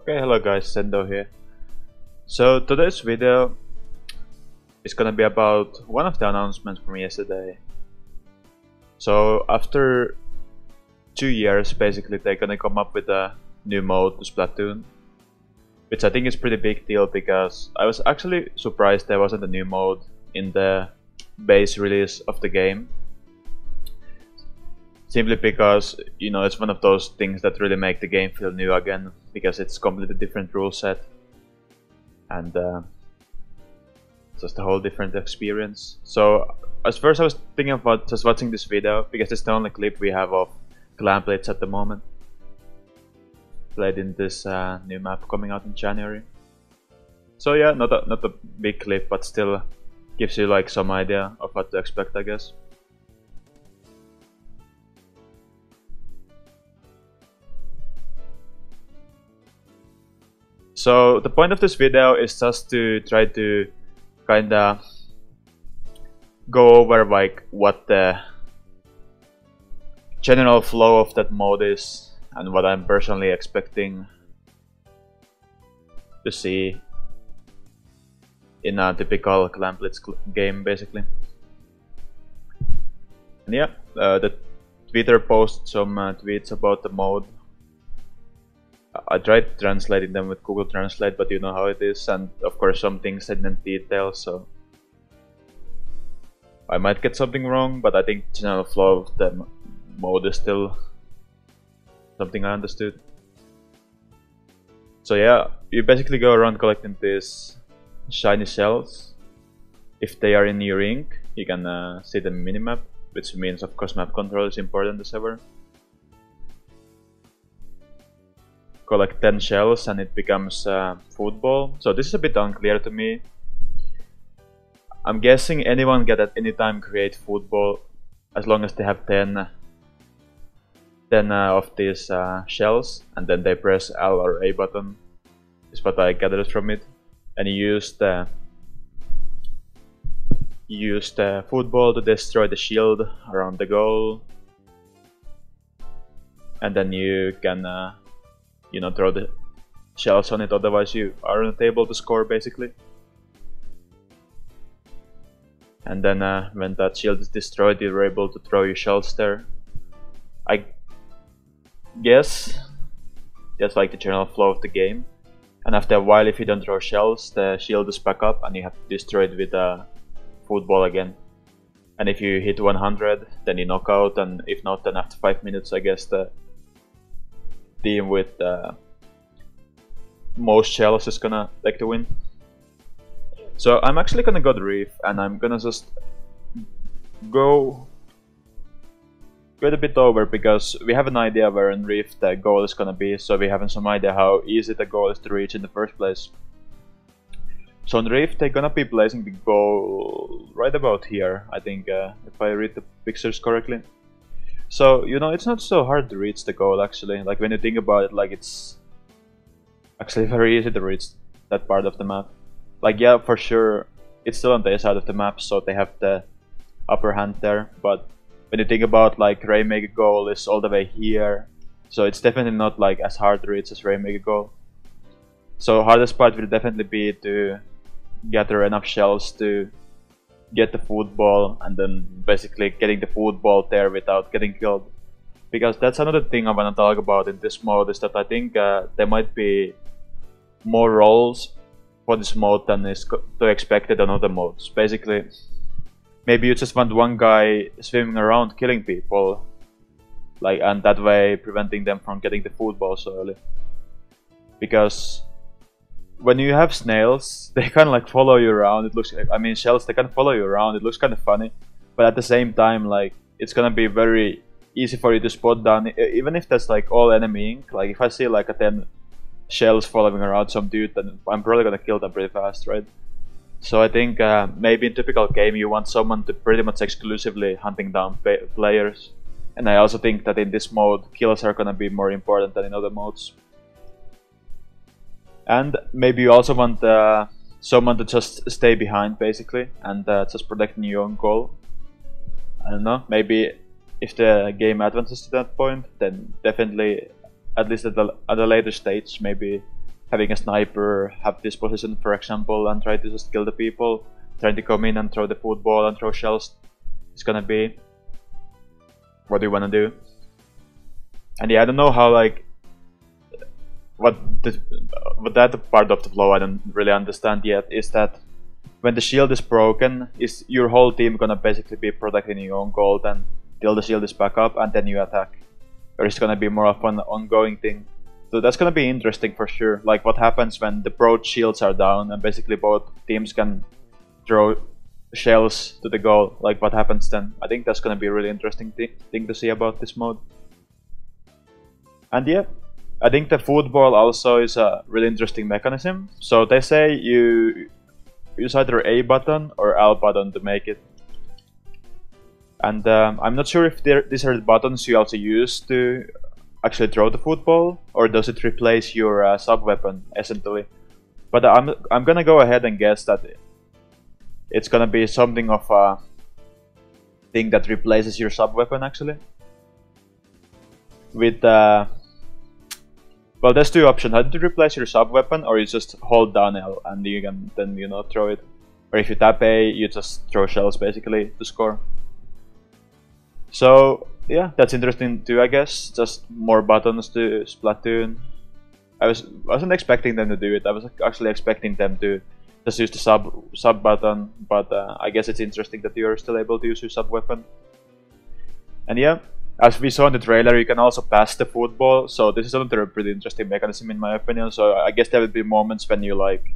Okay, hello guys, Sendou here. So today's video is gonna be about one of the announcements from yesterday. So after 2 years, basically they're gonna come up with a new mode to Splatoon, which I think is pretty big deal because I was actually surprised there wasn't a new mode in the base release of the game. Simply because, you know, it's one of those things that really make the game feel new again, because it's completely different rule set and just a whole different experience. So at first I was thinking about just watching this video because it's the only clip we have of Clam Blitz at the moment, played in this new map coming out in January. So yeah, not a big clip, but still gives you like some idea of what to expect, I guess. So the point of this video is just to try to kinda go over like what the general flow of that mode is and what I'm personally expecting to see in a typical Clam Blitz game, basically. And yeah, the Twitter posted some tweets about the mode. I tried translating them with Google Translate, but you know how it is, and of course some things I didn't detail, so I might get something wrong, but I think the general flow of the mode is still something I understood. So yeah, you basically go around collecting these shiny shells. If they are in your ink, you can see the minimap, which means of course map control is important as ever. Collect 10 shells and it becomes football. So this is a bit unclear to me. I'm guessing anyone can at any time create football as long as they have 10 of these shells, and then they press L or A button, is what I gathered from it. And you use the football to destroy the shield around the goal, and then you can you know, throw the shells on it, otherwise you aren't able to score, basically. And then when that shield is destroyed, you're able to throw your shells there. I guess that's like the general flow of the game. And after a while, if you don't throw shells, the shield is back up and you have to destroy it with a football again. And if you hit 100, then you knock out, and if not, then after 5 minutes, I guess the team with most shells is gonna take the win. So I'm actually gonna go to Reef, and I'm gonna just go a bit over, because we have an idea where in Reef the goal is gonna be, so we have some idea how easy the goal is to reach in the first place. So in Reef they're gonna be placing the goal right about here, I think, if I read the pictures correctly. So, you know, it's not so hard to reach the goal, actually. Like, when you think about it, like, it's actually very easy to reach that part of the map. Like, yeah, for sure, it's still on their side of the map, so they have the upper hand there. But when you think about, like, Rainmaker goal is all the way here, so it's definitely not, like, as hard to reach as Rainmaker goal. So, hardest part will definitely be to gather enough shells to get the football, and then basically getting the football there without getting killed. Because that's another thing I want to talk about in this mode, is that I think there might be more roles for this mode than is to expected on other modes. Basically, maybe you just want one guy swimming around killing people, like, and that way preventing them from getting the football so early. Because when you have snails, they kind of like follow you around. It looks, I mean, shells, they can follow you around. It looks kind of funny, but at the same time, like, it's gonna be very easy for you to spot down, even if that's like all enemy ink. Like, if I see like a 10 shells following around some dude, then I'm probably gonna kill them pretty fast, right? So I think maybe in typical game you want someone to pretty much exclusively hunting down players, and I also think that in this mode kills are gonna be more important than in other modes. And maybe you also want someone to just stay behind, basically, and just protecting your own goal. I don't know, maybe if the game advances to that point, then definitely, at least at a later stage, maybe having a sniper have this position, for example, and try to just kill the people, trying to come in and throw the football and throw shells. It's gonna be what you wanna do. And yeah, I don't know how like what that part of the flow I don't really understand yet is that when the shield is broken, is your whole team gonna basically be protecting your own gold until the shield is back up and then you attack? Or is it gonna be more of an ongoing thing? So that's gonna be interesting for sure. Like what happens when the broad shields are down and basically both teams can throw shells to the goal. Like what happens then? I think that's gonna be a really interesting thing to see about this mode. And yeah, I think the football also is a really interesting mechanism. So they say you use either A button or L button to make it. And I'm not sure if these are the buttons you also use to actually throw the football, or does it replace your sub weapon essentially? But I'm gonna go ahead and guess that it's gonna be something of a thing that replaces your sub weapon actually. With well, there's two options: how to replace your sub weapon, or you just hold down L and you can then throw it, or if you tap A, you just throw shells basically to score. So yeah, that's interesting too, I guess. Just more buttons to Splatoon. I wasn't expecting them to do it. I was actually expecting them to just use the sub button, but I guess it's interesting that you're still able to use your sub weapon. And yeah, as we saw in the trailer, you can also pass the football. So this is another pretty interesting mechanism in my opinion. So I guess there will be moments when you like,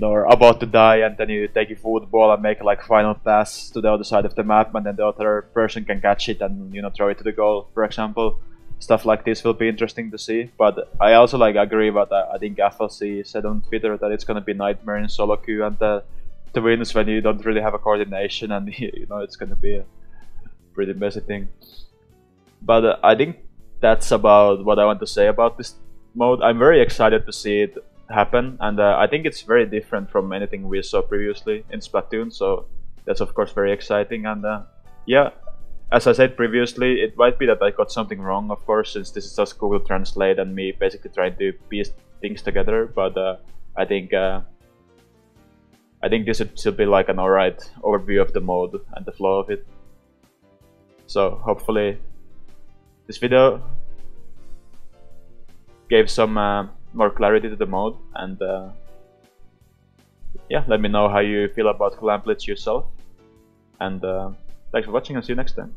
are about to die and then you take your football and make like final pass to the other side of the map, and then the other person can catch it and throw it to the goal, for example. Stuff like this will be interesting to see. But I also like agree what I think FLC said on Twitter, that it's gonna be nightmare in solo queue, and the wins when you don't really have a coordination, and it's gonna be a pretty messy thing. But I think that's about what I want to say about this mode. I'm very excited to see it happen, and I think it's very different from anything we saw previously in Splatoon, so that's of course very exciting. And yeah, as I said previously, it might be that I got something wrong, of course, since this is just Google Translate and me basically trying to piece things together, but I think this should be like an alright overview of the mode and the flow of it. So hopefully this video gave some more clarity to the mode, and yeah, let me know how you feel about Clam Blitz yourself, and thanks for watching and see you next time.